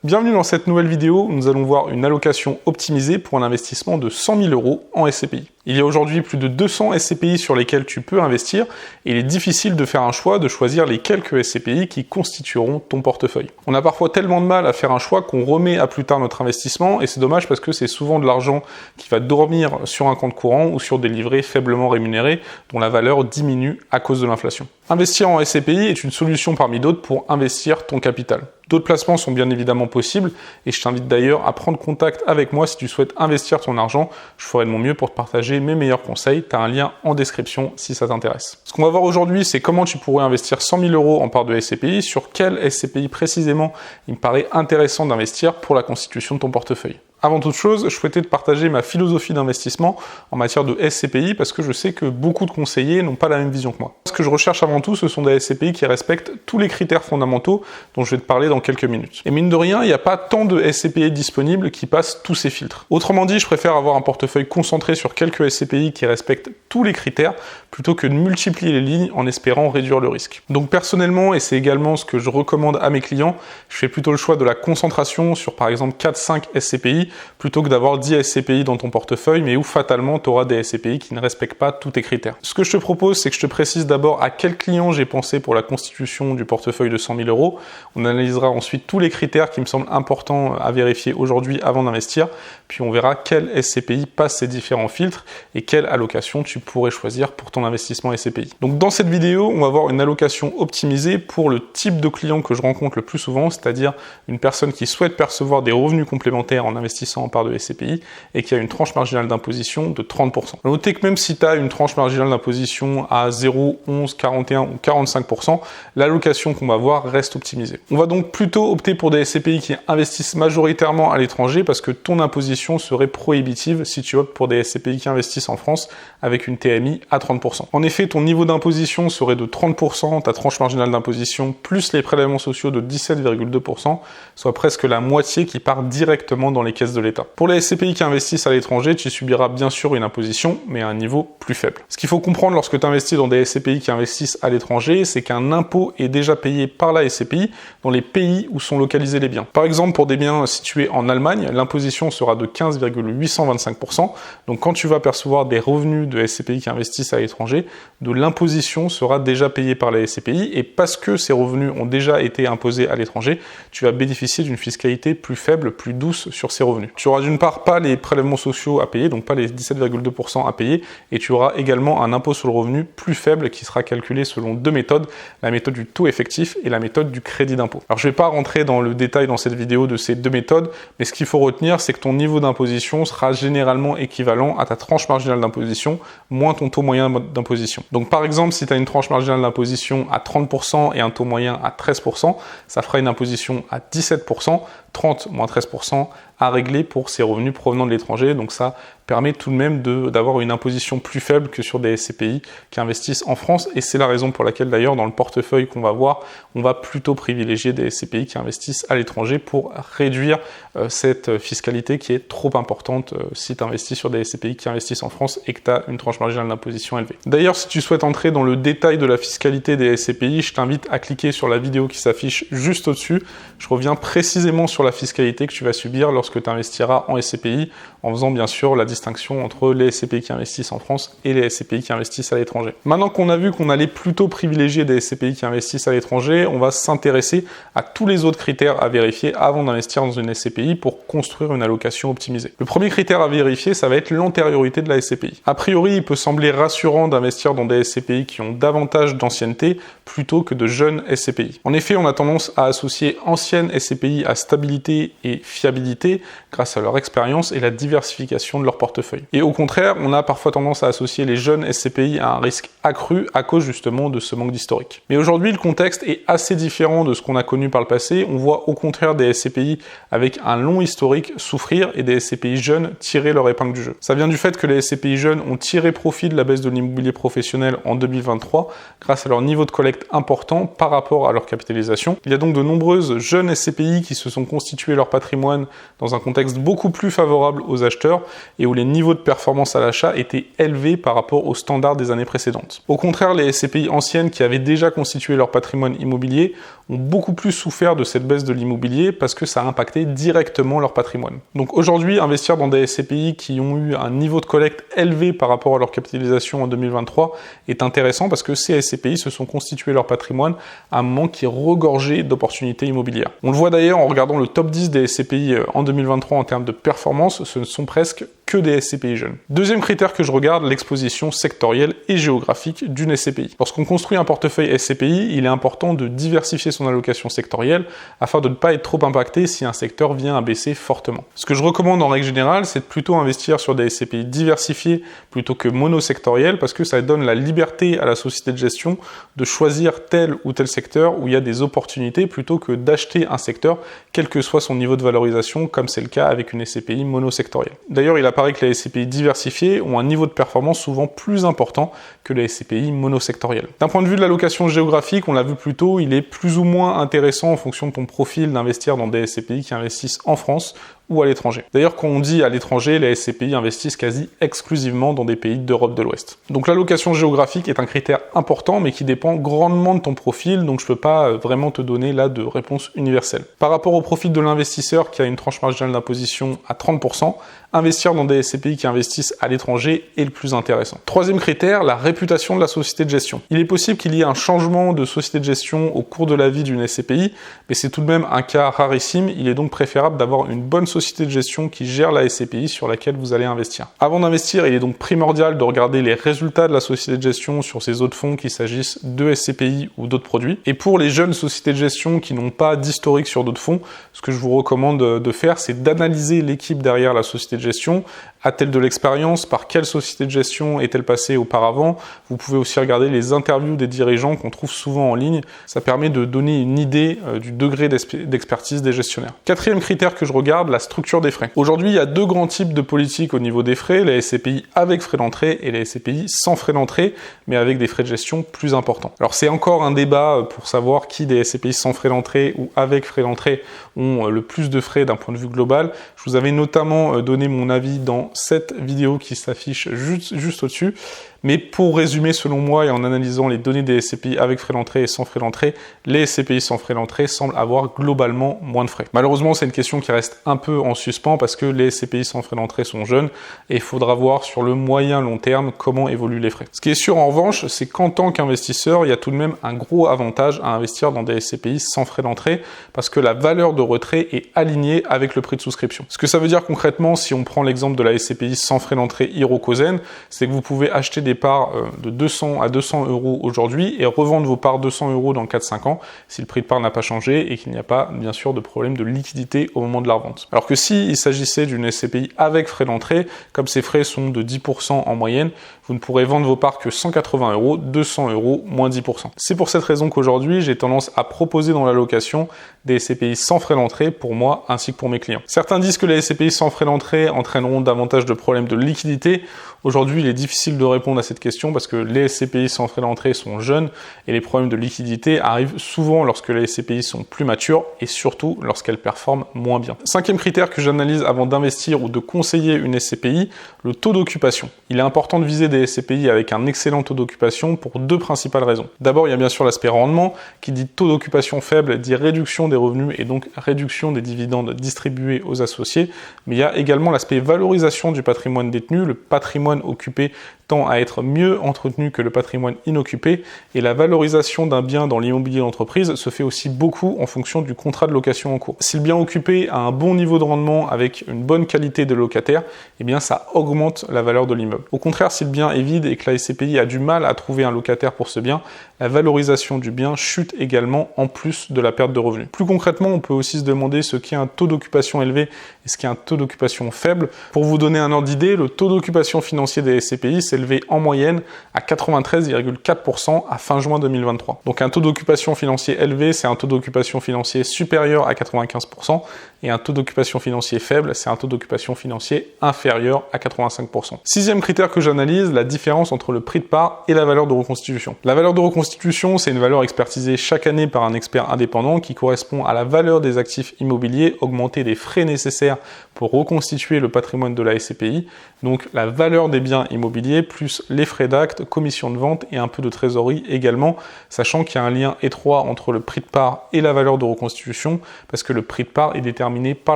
Bienvenue dans cette nouvelle vidéo où nous allons voir une allocation optimisée pour un investissement de 100 000 € en SCPI. Il y a aujourd'hui plus de 200 SCPI sur lesquels tu peux investir et il est difficile de faire un choix, de choisir les quelques SCPI qui constitueront ton portefeuille. On a parfois tellement de mal à faire un choix qu'on remet à plus tard notre investissement et c'est dommage parce que c'est souvent de l'argent qui va dormir sur un compte courant ou sur des livrets faiblement rémunérés dont la valeur diminue à cause de l'inflation. Investir en SCPI est une solution parmi d'autres pour investir ton capital. D'autres placements sont bien évidemment possibles et je t'invite d'ailleurs à prendre contact avec moi si tu souhaites investir ton argent. Je ferai de mon mieux pour te partager mes meilleurs conseils. Tu as un lien en description si ça t'intéresse. Ce qu'on va voir aujourd'hui, c'est comment tu pourrais investir 100 000 € en part de SCPI, sur quel SCPI précisément il me paraît intéressant d'investir pour la constitution de ton portefeuille. Avant toute chose, je souhaitais te partager ma philosophie d'investissement en matière de SCPI parce que je sais que beaucoup de conseillers n'ont pas la même vision que moi. Ce que je recherche avant tout, ce sont des SCPI qui respectent tous les critères fondamentaux dont je vais te parler dans quelques minutes. Et mine de rien, il n'y a pas tant de SCPI disponibles qui passent tous ces filtres. Autrement dit, je préfère avoir un portefeuille concentré sur quelques SCPI qui respectent tous les critères plutôt que de multiplier les lignes en espérant réduire le risque. Donc personnellement, et c'est également ce que je recommande à mes clients, je fais plutôt le choix de la concentration sur par exemple 4-5 SCPI plutôt que d'avoir 10 SCPI dans ton portefeuille, mais où fatalement tu auras des SCPI qui ne respectent pas tous tes critères. Ce que je te propose, c'est que je te précise d'abord à quel client j'ai pensé pour la constitution du portefeuille de 100 000 €. On analysera ensuite tous les critères qui me semblent importants à vérifier aujourd'hui avant d'investir, puis on verra quel SCPI passe ces différents filtres et quelle allocation tu pourrais choisir pour ton investissement SCPI. Donc dans cette vidéo, on va voir une allocation optimisée pour le type de client que je rencontre le plus souvent, c'est-à-dire une personne qui souhaite percevoir des revenus complémentaires en investissant en part de SCPI et qui a une tranche marginale d'imposition de 30%. Notez que même si tu as une tranche marginale d'imposition à 0, 11, 41 ou 45%, l'allocation qu'on va voir reste optimisée. On va donc plutôt opter pour des SCPI qui investissent majoritairement à l'étranger parce que ton imposition serait prohibitive si tu optes pour des SCPI qui investissent en France avec une TMI à 30%. En effet, ton niveau d'imposition serait de 30%, ta tranche marginale d'imposition plus les prélèvements sociaux de 17,2%, soit presque la moitié qui part directement dans les caisses de l'État. Pour les SCPI qui investissent à l'étranger, tu subiras bien sûr une imposition, mais à un niveau plus faible. Ce qu'il faut comprendre lorsque tu investis dans des SCPI qui investissent à l'étranger, c'est qu'un impôt est déjà payé par la SCPI dans les pays où sont localisés les biens. Par exemple, pour des biens situés en Allemagne, l'imposition sera de 15,825%. Donc quand tu vas percevoir des revenus de SCPI qui investissent à l'étranger, de l'imposition sera déjà payée par la SCPI et parce que ces revenus ont déjà été imposés à l'étranger, tu vas bénéficier d'une fiscalité plus faible, plus douce sur ces revenus. Tu auras d'une part pas les prélèvements sociaux à payer, donc pas les 17,2% à payer, et tu auras également un impôt sur le revenu plus faible qui sera calculé selon deux méthodes, la méthode du taux effectif et la méthode du crédit d'impôt. Alors je ne vais pas rentrer dans le détail dans cette vidéo de ces deux méthodes, mais ce qu'il faut retenir, c'est que ton niveau d'imposition sera généralement équivalent à ta tranche marginale d'imposition moins ton taux moyen d'imposition. Donc par exemple, si tu as une tranche marginale d'imposition à 30% et un taux moyen à 13%, ça fera une imposition à 17%, 30 moins 13% à régler pour ces revenus provenant de l'étranger. Donc ça permet tout de même d'avoir une imposition plus faible que sur des SCPI qui investissent en France. Et c'est la raison pour laquelle d'ailleurs dans le portefeuille qu'on va voir, on va plutôt privilégier des SCPI qui investissent à l'étranger pour réduire cette fiscalité qui est trop importante si tu investis sur des SCPI qui investissent en France et que tu as une tranche marginale d'imposition élevée. D'ailleurs, si tu souhaites entrer dans le détail de la fiscalité des SCPI, je t'invite à cliquer sur la vidéo qui s'affiche juste au-dessus. Je reviens précisément sur la fiscalité que tu vas subir lorsque tu investiras en SCPI, en faisant bien sûr la distinction entre les SCPI qui investissent en France et les SCPI qui investissent à l'étranger. Maintenant qu'on a vu qu'on allait plutôt privilégier des SCPI qui investissent à l'étranger, on va s'intéresser à tous les autres critères à vérifier avant d'investir dans une SCPI pour construire une allocation optimisée. Le premier critère à vérifier, ça va être l'antériorité de la SCPI. A priori, il peut sembler rassurant d'investir dans des SCPI qui ont davantage d'ancienneté plutôt que de jeunes SCPI. En effet, on a tendance à associer anciennes SCPI à stabilité et fiabilité grâce à leur expérience et la diversification de leur portefeuille. Et au contraire, on a parfois tendance à associer les jeunes SCPI à un risque accru à cause justement de ce manque d'historique. Mais aujourd'hui, le contexte est assez différent de ce qu'on a connu par le passé. On voit au contraire des SCPI avec un long historique souffrir et des SCPI jeunes tirer leur épingle du jeu. Ça vient du fait que les SCPI jeunes ont tiré profit de la baisse de l'immobilier professionnel en 2023 grâce à leur niveau de collecte collecte important par rapport à leur capitalisation. Il y a donc de nombreuses jeunes SCPI qui se sont constitués leur patrimoine dans un contexte beaucoup plus favorable aux acheteurs et où les niveaux de performance à l'achat étaient élevés par rapport aux standards des années précédentes. Au contraire, les SCPI anciennes qui avaient déjà constitué leur patrimoine immobilier ont beaucoup plus souffert de cette baisse de l'immobilier parce que ça a impacté directement leur patrimoine. Donc aujourd'hui, investir dans des SCPI qui ont eu un niveau de collecte élevé par rapport à leur capitalisation en 2023 est intéressant parce que ces SCPI se sont constitués leur patrimoine à un moment qui regorgeait d'opportunités immobilières. On le voit d'ailleurs en regardant le top 10 des SCPI en 2023 en termes de performance, ce ne sont presque que des SCPI jeunes. Deuxième critère que je regarde, l'exposition sectorielle et géographique d'une SCPI. Lorsqu'on construit un portefeuille SCPI, il est important de diversifier son allocation sectorielle afin de ne pas être trop impacté si un secteur vient à baisser fortement. Ce que je recommande en règle générale, c'est de plutôt investir sur des SCPI diversifiés plutôt que monosectoriels parce que ça donne la liberté à la société de gestion de choisir tel ou tel secteur où il y a des opportunités plutôt que d'acheter un secteur quel que soit son niveau de valorisation comme c'est le cas avec une SCPI monosectorielle. D'ailleurs, il apparaît que les SCPI diversifiés ont un niveau de performance souvent plus important que les SCPI monosectorielles. D'un point de vue de l'allocation géographique, on l'a vu plus tôt, il est plus ou moins intéressant en fonction de ton profil d'investir dans des SCPI qui investissent en France ou à l'étranger. D'ailleurs, quand on dit à l'étranger, les SCPI investissent quasi exclusivement dans des pays d'Europe de l'Ouest. Donc l'allocation géographique est un critère important, mais qui dépend grandement de ton profil, donc je peux pas vraiment te donner là de réponse universelle. Par rapport au profil de l'investisseur qui a une tranche marginale d'imposition à 30%, investir dans des SCPI qui investissent à l'étranger est le plus intéressant. Troisième critère, la réputation de la société de gestion. Il est possible qu'il y ait un changement de société de gestion au cours de la vie d'une SCPI, mais c'est tout de même un cas rarissime, il est donc préférable d'avoir une bonne société de gestion qui gère la SCPI sur laquelle vous allez investir. Avant d'investir, il est donc primordial de regarder les résultats de la société de gestion sur ces autres fonds, qu'il s'agisse de SCPI ou d'autres produits. Et pour les jeunes sociétés de gestion qui n'ont pas d'historique sur d'autres fonds, ce que je vous recommande de faire, c'est d'analyser l'équipe derrière la société de gestion. A-t-elle de l'expérience? Par quelle société de gestion est-elle passée auparavant? Vous pouvez aussi regarder les interviews des dirigeants qu'on trouve souvent en ligne. Ça permet de donner une idée du degré d'expertise des gestionnaires. Quatrième critère que je regarde, la structure des frais. Aujourd'hui, il y a deux grands types de politiques au niveau des frais, les SCPI avec frais d'entrée et les SCPI sans frais d'entrée, mais avec des frais de gestion plus importants. Alors c'est encore un débat pour savoir qui des SCPI sans frais d'entrée ou avec frais d'entrée ont le plus de frais d'un point de vue global. Je vous avais notamment donné mon avis dans cette vidéo qui s'affiche juste au-dessus. Mais pour résumer, selon moi, et en analysant les données des SCPI avec frais d'entrée et sans frais d'entrée, les SCPI sans frais d'entrée semblent avoir globalement moins de frais. Malheureusement, c'est une question qui reste un peu en suspens parce que les SCPI sans frais d'entrée sont jeunes et il faudra voir sur le moyen long terme comment évoluent les frais. Ce qui est sûr en revanche, c'est qu'en tant qu'investisseur, il y a tout de même un gros avantage à investir dans des SCPI sans frais d'entrée parce que la valeur de retrait est alignée avec le prix de souscription. Ce que ça veut dire concrètement, si on prend l'exemple de la SCPI sans frais d'entrée Hirokozen, c'est que vous pouvez acheter des parts de 200 à 200 euros aujourd'hui et revendre vos parts 200 euros dans 4-5 ans si le prix de part n'a pas changé et qu'il n'y a pas bien sûr de problème de liquidité au moment de la revente. Alors que s'il s'agissait d'une SCPI avec frais d'entrée, comme ces frais sont de 10% en moyenne, vous ne pourrez vendre vos parts que 180 euros, 200 euros moins 10%. C'est pour cette raison qu'aujourd'hui j'ai tendance à proposer dans l'allocation des SCPI sans frais d'entrée pour moi ainsi que pour mes clients. Certains disent que les SCPI sans frais d'entrée entraîneront davantage de problèmes de liquidité. Aujourd'hui, il est difficile de répondre à cette question parce que les SCPI sans frais d'entrée sont jeunes et les problèmes de liquidité arrivent souvent lorsque les SCPI sont plus matures et surtout lorsqu'elles performent moins bien. Cinquième critère que j'analyse avant d'investir ou de conseiller une SCPI, le taux d'occupation. Il est important de viser des SCPI avec un excellent taux d'occupation pour deux principales raisons. D'abord, il y a bien sûr l'aspect rendement qui dit taux d'occupation faible dit réduction des revenus et donc réduction des dividendes distribués aux associés, mais il y a également l'aspect valorisation du patrimoine détenu. Le patrimoine occupé tend à être mieux entretenu que le patrimoine inoccupé et la valorisation d'un bien dans l'immobilier d'entreprise se fait aussi beaucoup en fonction du contrat de location en cours. Si le bien occupé a un bon niveau de rendement avec une bonne qualité de locataire, eh bien ça augmente la valeur de l'immeuble. Au contraire, si le bien est vide et que la SCPI a du mal à trouver un locataire pour ce bien, la valorisation du bien chute également en plus de la perte de revenus. Plus concrètement, on peut aussi se demander ce qu'est un taux d'occupation élevé et ce qu'est un taux d'occupation faible. Pour vous donner un ordre d'idée, le taux d'occupation financier des SCPI, c'est s'élever en moyenne à 93,4% à fin juin 2023. Donc un taux d'occupation financier élevé, c'est un taux d'occupation financier supérieur à 95%, et un taux d'occupation financier faible, c'est un taux d'occupation financier inférieur à 85%. Sixième critère que j'analyse, la différence entre le prix de part et la valeur de reconstitution. La valeur de reconstitution, c'est une valeur expertisée chaque année par un expert indépendant qui correspond à la valeur des actifs immobiliers augmentée des frais nécessaires pour reconstituer le patrimoine de la SCPI, donc la valeur des biens immobiliers plus les frais d'acte, commission de vente et un peu de trésorerie également, sachant qu'il y a un lien étroit entre le prix de part et la valeur de reconstitution, parce que le prix de part est déterminé par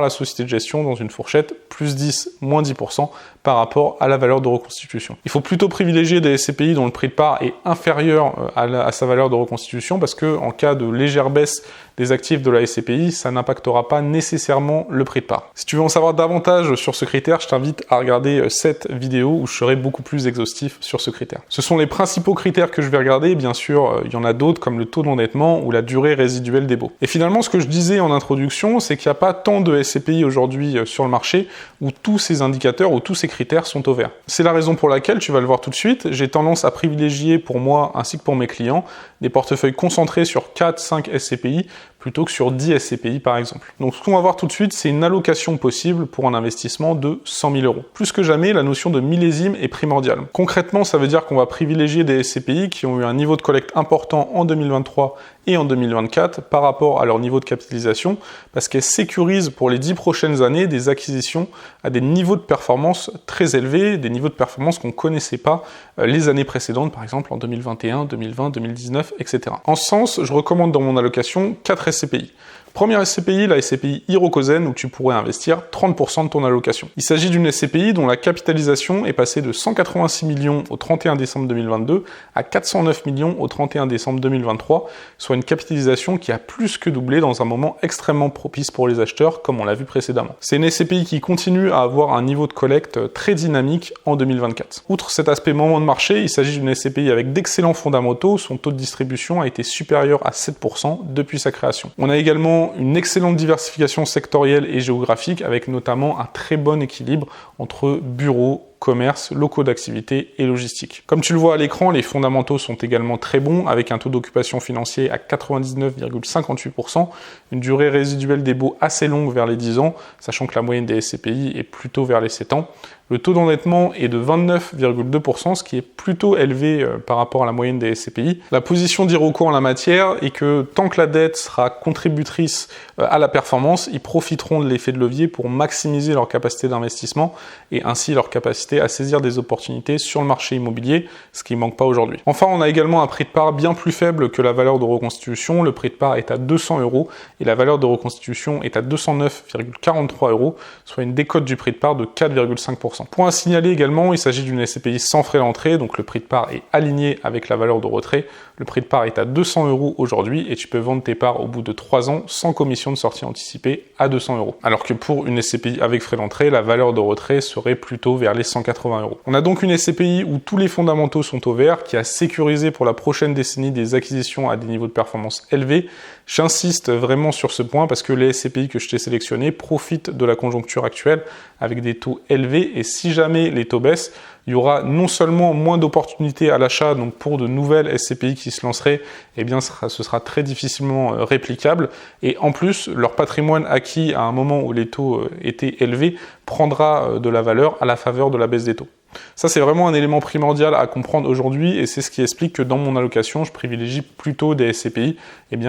la société de gestion dans une fourchette plus 10, moins 10% par rapport à la valeur de reconstitution. Il faut plutôt privilégier des SCPI dont le prix de part est inférieur à sa valeur de reconstitution, parce que en cas de légère baisse des actifs de la SCPI, ça n'impactera pas nécessairement le prix de part. Si tu veux en savoir davantage sur ce critère, je t'invite à regarder cette vidéo où je serai beaucoup plus exhaustif sur ce critère. Ce sont les principaux critères que je vais regarder, bien sûr, il y en a d'autres comme le taux d'endettement ou la durée résiduelle des baux. Et finalement, ce que je disais en introduction, c'est qu'il n'y a pas tant de SCPI aujourd'hui sur le marché où tous ces indicateurs, où tous ces critères sont au vert. C'est la raison pour laquelle, tu vas le voir tout de suite, j'ai tendance à privilégier pour moi ainsi que pour mes clients des portefeuilles concentrés sur 4-5 SCPI plutôt que sur 10 SCPI par exemple. Donc ce qu'on va voir tout de suite, c'est une allocation possible pour un investissement de 100 000 euros. Plus que jamais, la notion de millésime est primordiale. Concrètement, ça veut dire qu'on va privilégier des SCPI qui ont eu un niveau de collecte important en 2023 et en 2024 par rapport à leur niveau de capitalisation, parce qu'elles sécurisent pour les 10 prochaines années des acquisitions à des niveaux de performance très élevés, des niveaux de performance qu'on ne connaissait pas les années précédentes, par exemple en 2021, 2020, 2019, etc. En ce sens, je recommande dans mon allocation 4 SCPI. Première SCPI, la SCPI Hirokozen, où tu pourrais investir 30% de ton allocation. Il s'agit d'une SCPI dont la capitalisation est passée de 186 millions au 31 décembre 2022 à 409 millions au 31 décembre 2023, soit une capitalisation qui a plus que doublé dans un moment extrêmement propice pour les acheteurs, comme on l'a vu précédemment. C'est une SCPI qui continue à avoir un niveau de collecte très dynamique en 2024. Outre cet aspect moment de marché, il s'agit d'une SCPI avec d'excellents fondamentaux, son taux de distribution a été supérieur à 7% depuis sa création. On a également une excellente diversification sectorielle et géographique avec notamment un très bon équilibre entre bureaux, commerce, locaux d'activité et logistique. Comme tu le vois à l'écran, les fondamentaux sont également très bons avec un taux d'occupation financier à 99,58%, une durée résiduelle des baux assez longue vers les 10 ans, sachant que la moyenne des SCPI est plutôt vers les 7 ans. Le taux d'endettement est de 29,2%, ce qui est plutôt élevé par rapport à la moyenne des SCPI. La position d'Iroko en la matière est que tant que la dette sera contributrice à la performance, ils profiteront de l'effet de levier pour maximiser leur capacité d'investissement et ainsi leur capacité à saisir des opportunités sur le marché immobilier, ce qui ne manque pas aujourd'hui. Enfin, on a également un prix de part bien plus faible que la valeur de reconstitution. Le prix de part est à 200 euros et la valeur de reconstitution est à 209,43 euros, soit une décote du prix de part de 4,5%. Point à signaler également, il s'agit d'une SCPI sans frais d'entrée, donc le prix de part est aligné avec la valeur de retrait. Le prix de part est à 200 euros aujourd'hui et tu peux vendre tes parts au bout de 3 ans sans commission de sortie anticipée à 200 euros. Alors que pour une SCPI avec frais d'entrée, la valeur de retrait serait plutôt vers les 180 euros. On a donc une SCPI où tous les fondamentaux sont au vert, qui a sécurisé pour la prochaine décennie des acquisitions à des niveaux de performance élevés. J'insiste vraiment sur ce point parce que les SCPI que je t'ai sélectionnés profitent de la conjoncture actuelle avec des taux élevés et si jamais les taux baissent, il y aura non seulement moins d'opportunités à l'achat, donc pour de nouvelles SCPI qui se lanceraient, eh bien ce sera très difficilement réplicable, et en plus, leur patrimoine acquis à un moment où les taux étaient élevés prendra de la valeur à la faveur de la baisse des taux. Ça, c'est vraiment un élément primordial à comprendre aujourd'hui et c'est ce qui explique que dans mon allocation, je privilégie plutôt des SCPI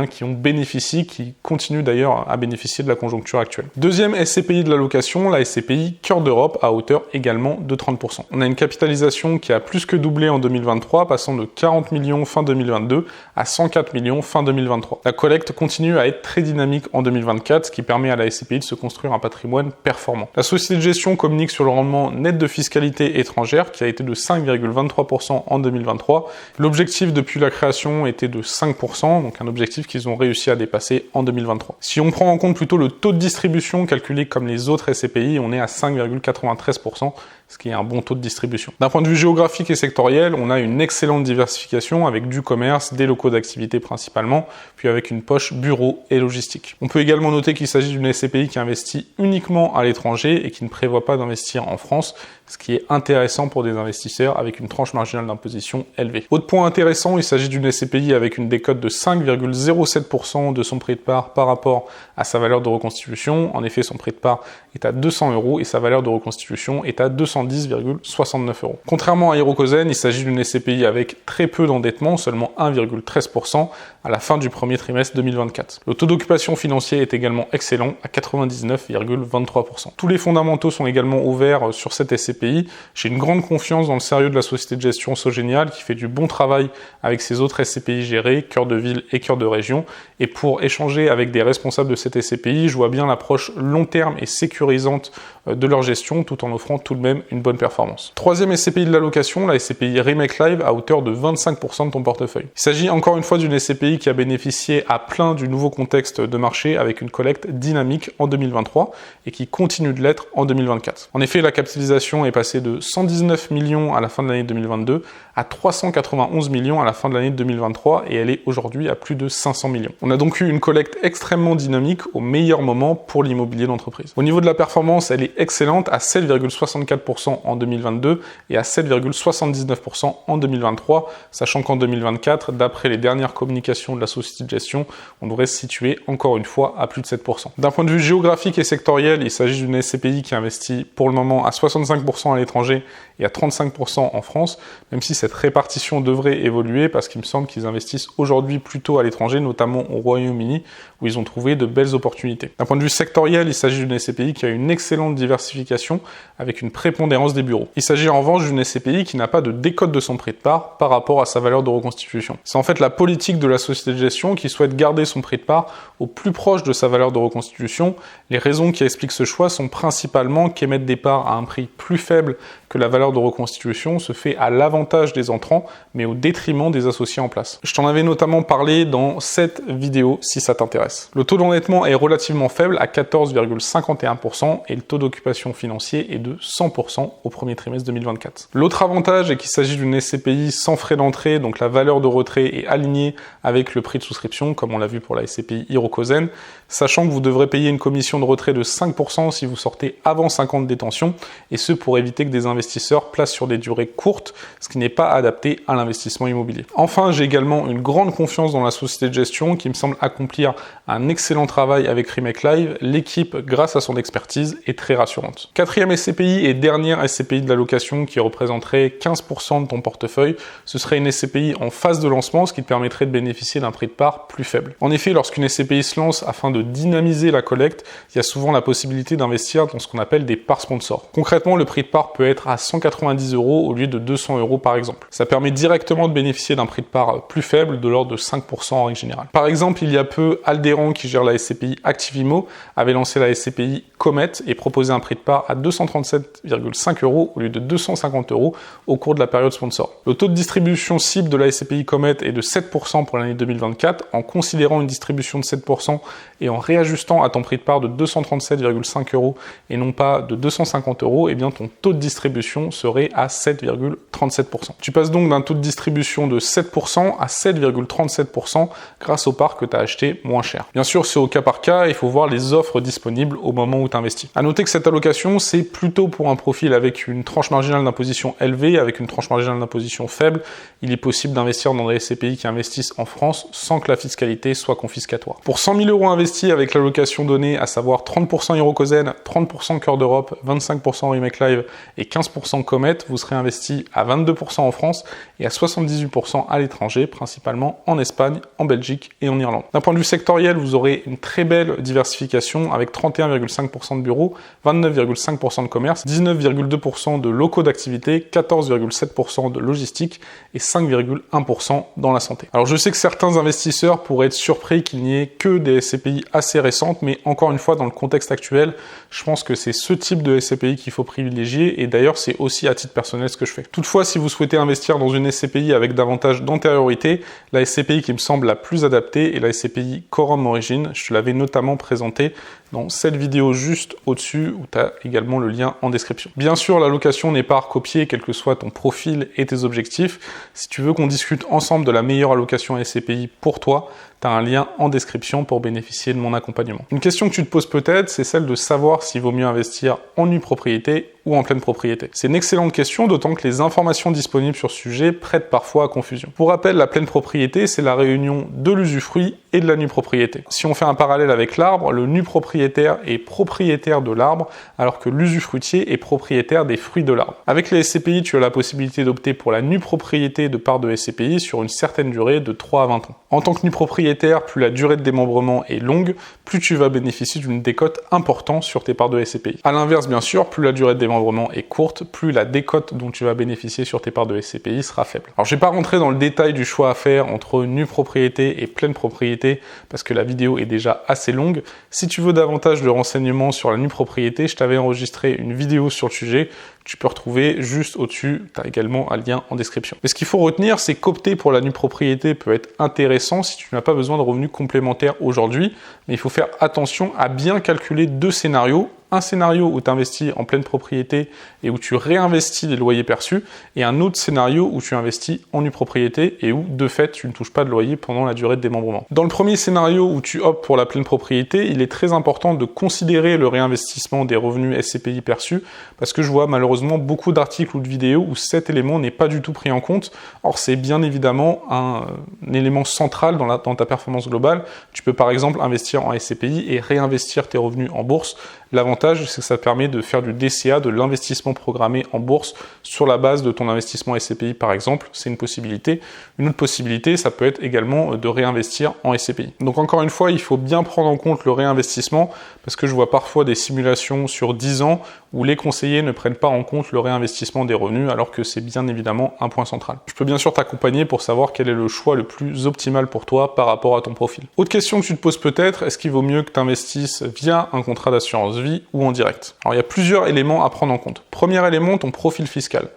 qui qui continuent d'ailleurs à bénéficier de la conjoncture actuelle. Deuxième SCPI de l'allocation, la SCPI Cœur d'Europe à hauteur également de 30%. On a une capitalisation qui a plus que doublé en 2023, passant de 40 millions fin 2022 à 104 millions fin 2023. La collecte continue à être très dynamique en 2024, ce qui permet à la SCPI de se construire un patrimoine performant. La société de gestion communique sur le rendement net de fiscalité étrangère qui a été de 5,23% en 2023. L'objectif depuis la création était de 5%, donc un objectif qu'ils ont réussi à dépasser en 2023. Si on prend en compte plutôt le taux de distribution calculé comme les autres SCPI, on est à 5,93%, ce qui est un bon taux de distribution. D'un point de vue géographique et sectoriel, on a une excellente diversification avec du commerce, des locaux d'activité principalement, puis avec une poche bureau et logistique. On peut également noter qu'il s'agit d'une SCPI qui investit uniquement à l'étranger et qui ne prévoit pas d'investir en France, ce qui est intéressant pour des investisseurs avec une tranche marginale d'imposition élevée. Autre point intéressant, il s'agit d'une SCPI avec une décote de 5,07% de son prix de part par rapport à sa valeur de reconstitution. En effet, son prix de part est à 200 € et sa valeur de reconstitution est à 210,69 €. Contrairement à Hirokozen, il s'agit d'une SCPI avec très peu d'endettement, seulement 1,13% à la fin du premier trimestre 2024. Le taux d'occupation financier est également excellent à 99,23%. Tous les fondamentaux sont également ouverts sur cette SCPI. J'ai une grande confiance dans le sérieux de la société de gestion Sogenial qui fait du bon travail avec ses autres SCPI gérées, cœur de ville et cœur de région. Et pour échanger avec des responsables de cette SCPI, je vois bien l'approche long terme et sécurisante de leur gestion tout en offrant tout de même une bonne performance. Troisième SCPI de l'allocation, la SCPI Remake Live à hauteur de 25% de ton portefeuille. Il s'agit encore une fois d'une SCPI qui a bénéficié à plein du nouveau contexte de marché avec une collecte dynamique en 2023 et qui continue de l'être en 2024. En effet, la capitalisation est passée de 119 millions à la fin de l'année 2022 à 391 millions à la fin de l'année 2023 et elle est aujourd'hui à plus de 500 millions. On a donc eu une collecte extrêmement dynamique au meilleur moment pour l'immobilier d'entreprise. Au niveau de la performance, elle est excellente à 7,64% en 2022 et à 7,79% en 2023, sachant qu'en 2024, d'après les dernières communications de la société de gestion, on devrait se situer encore une fois à plus de 7%. D'un point de vue géographique et sectoriel, il s'agit d'une SCPI qui investit pour le moment à 65% à l'étranger et à 35% en France, même si cette répartition devrait évoluer parce qu'il me semble qu'ils investissent aujourd'hui plutôt à l'étranger, notamment au Royaume-Uni, où ils ont trouvé de belles opportunités. D'un point de vue sectoriel, il s'agit d'une SCPI qui a une excellente diversification avec une prépondérance des bureaux. Il s'agit en revanche d'une SCPI qui n'a pas de décote de son prix de part par rapport à sa valeur de reconstitution. C'est en fait la politique de la société de gestion qui souhaite garder son prix de part au plus proche de sa valeur de reconstitution. Les raisons qui expliquent ce choix sont principalement qu'émettre des parts à un prix plus faible que la valeur de reconstitution se fait à l'avantage des entrants, mais au détriment des associés en place. Je t'en avais notamment parlé dans cette vidéo si ça t'intéresse. Le taux d'endettement est relativement faible à 14,51% et le taux d'occupation financier est de 100% au premier trimestre 2024. L'autre avantage est qu'il s'agit d'une SCPI sans frais d'entrée, donc la valeur de retrait est alignée avec le prix de souscription, comme on l'a vu pour la SCPI Hirokozen, sachant que vous devrez payer une commission de retrait de 5% si vous sortez avant 5 ans de détention, et ce pour éviter que des investisseurs placent sur des durées courtes, ce qui n'est pas adapté à l'investissement immobilier. Enfin, j'ai également une grande confiance dans la société de gestion qui me semble accomplir un excellent travail avec Remake Live. L'équipe, grâce à son expertise, est très rassurante. Quatrième SCPI et dernière SCPI de l'allocation qui représenterait 15% de ton portefeuille, ce serait une SCPI en phase de lancement, ce qui te permettrait de bénéficier d'un prix de part plus faible. En effet, lorsqu'une SCPI se lance afin de dynamiser la collecte, il y a souvent la possibilité d'investir dans ce qu'on appelle des parts sponsors. Concrètement, le prix de part peut être à 190 € au lieu de 200 € par exemple. Ça permet directement de bénéficier d'un prix de part plus faible, de l'ordre de 5% en règle générale. Par exemple, il y a peu, Alderan, qui gère la SCPI Activimo, avait lancé la SCPI Comet et proposé un prix de part à 237,5 € au lieu de 250 € au cours de la période sponsor. Le taux de distribution cible de la SCPI Comet est de 7% pour l'année 2024. En considérant une distribution de 7% et en réajustant à ton prix de part de 237,5 € et non pas de 250 €, eh bien ton taux de distribution serait à 7,37%. Tu passes donc d'un taux de distribution de 7% à 7,37% grâce aux parts que tu as achetées moins cher. Bien sûr, c'est au cas par cas, il faut voir les offres disponibles au moment où tu investis. À noter que cette allocation, c'est plutôt pour un profil avec une tranche marginale d'imposition élevée, avec une tranche marginale d'imposition faible. Il est possible d'investir dans des SCPI qui investissent en France sans que la fiscalité soit confiscatoire. Pour 100 000 € investis avec l'allocation donnée, à savoir 30% Hirokozen, 30% Cœur d'Europe, 25% Remake Live et 15% Comet, vous serez investi à 22% en France et à 78% à l'étranger, principalement en Espagne, en Belgique et en Irlande. D'un point de vue sectoriel, vous aurez une très belle diversification avec 31,5% de bureaux, 29,5% de commerce, 19,2% de locaux d'activité, 14,7% de logistique et 5,1% dans la santé. Alors je sais que certains investisseurs pourraient être surpris qu'il n'y ait que des SCPI assez récentes, mais encore une fois, dans le contexte actuel, je pense que c'est ce type de SCPI qu'il faut privilégier et d'ailleurs c'est aussi à titre personnel ce que je fais. Toutefois, si vous souhaitez investir dans une SCPI avec davantage d'antériorité, la SCPI qui me semble la plus adaptée est la SCPI Quorum Origin. Je te l'avais notamment présentée dans cette vidéo juste au-dessus où tu as également le lien en description. Bien sûr, l'allocation n'est pas à recopier quel que soit ton profil et tes objectifs. Si tu veux qu'on discute ensemble de la meilleure allocation SCPI pour toi, tu tu as un lien en description pour bénéficier de mon accompagnement. Une question que tu te poses peut-être, c'est celle de savoir s'il vaut mieux investir en nue propriété ou en pleine propriété. C'est une excellente question, d'autant que les informations disponibles sur ce sujet prêtent parfois à confusion. Pour rappel, la pleine propriété, c'est la réunion de l'usufruit et de la nue propriété. Si on fait un parallèle avec l'arbre, le nu propriétaire est propriétaire de l'arbre, alors que l'usufruitier est propriétaire des fruits de l'arbre. Avec les SCPI, tu as la possibilité d'opter pour la nue propriété de parts de SCPI sur une certaine durée de 3 à 20 ans. En tant que nu propriétaire, plus la durée de démembrement est longue, plus tu vas bénéficier d'une décote importante sur tes parts de SCPI. A l'inverse, bien sûr, plus la durée de démembrement est courte, plus la décote dont tu vas bénéficier sur tes parts de SCPI sera faible. Alors, je vais pas rentrer dans le détail du choix à faire entre nue propriété et pleine propriété parce que la vidéo est déjà assez longue. Si tu veux davantage de renseignements sur la nue propriété, je t'avais enregistré une vidéo sur le sujet. Tu peux retrouver juste au-dessus, tu as également un lien en description. Mais ce qu'il faut retenir, c'est qu'opter pour la nue propriété peut être intéressant si tu n'as pas besoin de revenus complémentaires aujourd'hui, mais il faut faire attention à bien calculer 2 scénarios. Un scénario où tu investis en pleine propriété et où tu réinvestis les loyers perçus, et un autre scénario où tu investis en nue propriété et où, de fait, tu ne touches pas de loyer pendant la durée de démembrement. Dans le premier scénario où tu optes pour la pleine propriété, il est très important de considérer le réinvestissement des revenus SCPI perçus, parce que je vois malheureusement beaucoup d'articles ou de vidéos où cet élément n'est pas du tout pris en compte. Or, c'est bien évidemment un élément central dans ta performance globale. Tu peux par exemple investir en SCPI et réinvestir tes revenus en bourse. L'avantage, c'est que ça te permet de faire du DCA, de l'investissement programmé en bourse, sur la base de ton investissement SCPI par exemple. C'est une possibilité. Une autre possibilité, ça peut être également de réinvestir en SCPI. Donc encore une fois, il faut bien prendre en compte le réinvestissement, parce que je vois parfois des simulations sur 10 ans où les conseillers ne prennent pas en compte le réinvestissement des revenus, alors que c'est bien évidemment un point central. Je peux bien sûr t'accompagner pour savoir quel est le choix le plus optimal pour toi par rapport à ton profil. Autre question que tu te poses peut-être, est-ce qu'il vaut mieux que tu investisses via un contrat d'assurance vie ou en direct? Alors il y a plusieurs éléments à prendre en compte. Premier élément, ton profil fiscal.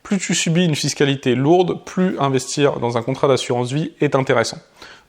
Plus tu subis une fiscalité lourde, plus investir dans un contrat d'assurance vie est intéressant.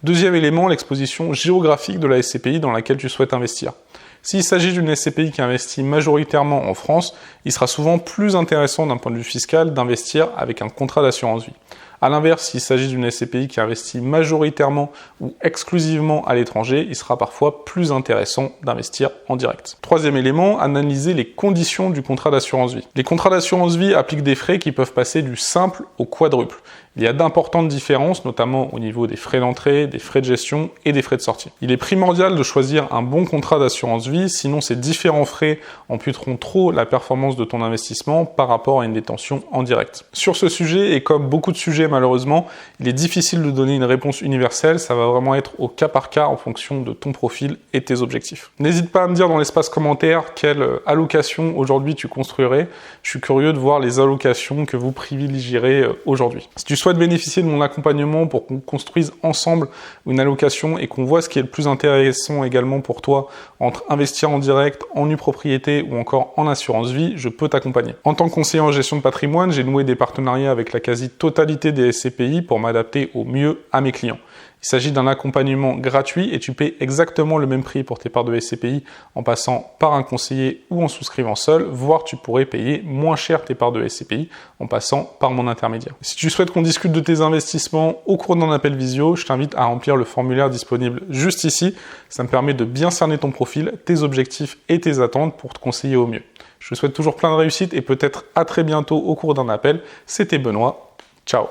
Deuxième élément, l'exposition géographique de la SCPI dans laquelle tu souhaites investir. S'il s'agit d'une SCPI qui investit majoritairement en France, il sera souvent plus intéressant d'un point de vue fiscal d'investir avec un contrat d'assurance vie. A l'inverse, s'il s'agit d'une SCPI qui investit majoritairement ou exclusivement à l'étranger, il sera parfois plus intéressant d'investir en direct. Troisième élément, analyser les conditions du contrat d'assurance vie. Les contrats d'assurance vie appliquent des frais qui peuvent passer du simple au quadruple. Il y a d'importantes différences, notamment au niveau des frais d'entrée, des frais de gestion et des frais de sortie. Il est primordial de choisir un bon contrat d'assurance vie, sinon ces différents frais amputeront trop la performance de ton investissement par rapport à une détention en direct. Sur ce sujet, et comme beaucoup de sujets malheureusement, il est difficile de donner une réponse universelle, ça va vraiment être au cas par cas en fonction de ton profil et tes objectifs. N'hésite pas à me dire dans l'espace commentaire quelle allocation aujourd'hui tu construirais. Je suis curieux de voir les allocations que vous privilégierez aujourd'hui. Si tu souhaites bénéficier de mon accompagnement pour qu'on construise ensemble une allocation et qu'on voit ce qui est le plus intéressant également pour toi entre investir en direct, en nue propriété ou encore en assurance vie, je peux t'accompagner. En tant que conseiller en gestion de patrimoine, j'ai noué des partenariats avec la quasi-totalité des SCPI pour m'adapter au mieux à mes clients. Il s'agit d'un accompagnement gratuit et tu paies exactement le même prix pour tes parts de SCPI en passant par un conseiller ou en souscrivant seul, voire tu pourrais payer moins cher tes parts de SCPI en passant par mon intermédiaire. Si tu souhaites qu'on discute de tes investissements au cours d'un appel visio, je t'invite à remplir le formulaire disponible juste ici. Ça me permet de bien cerner ton profil, tes objectifs et tes attentes pour te conseiller au mieux. Je te souhaite toujours plein de réussite et peut-être à très bientôt au cours d'un appel. C'était Benoît. Ciao.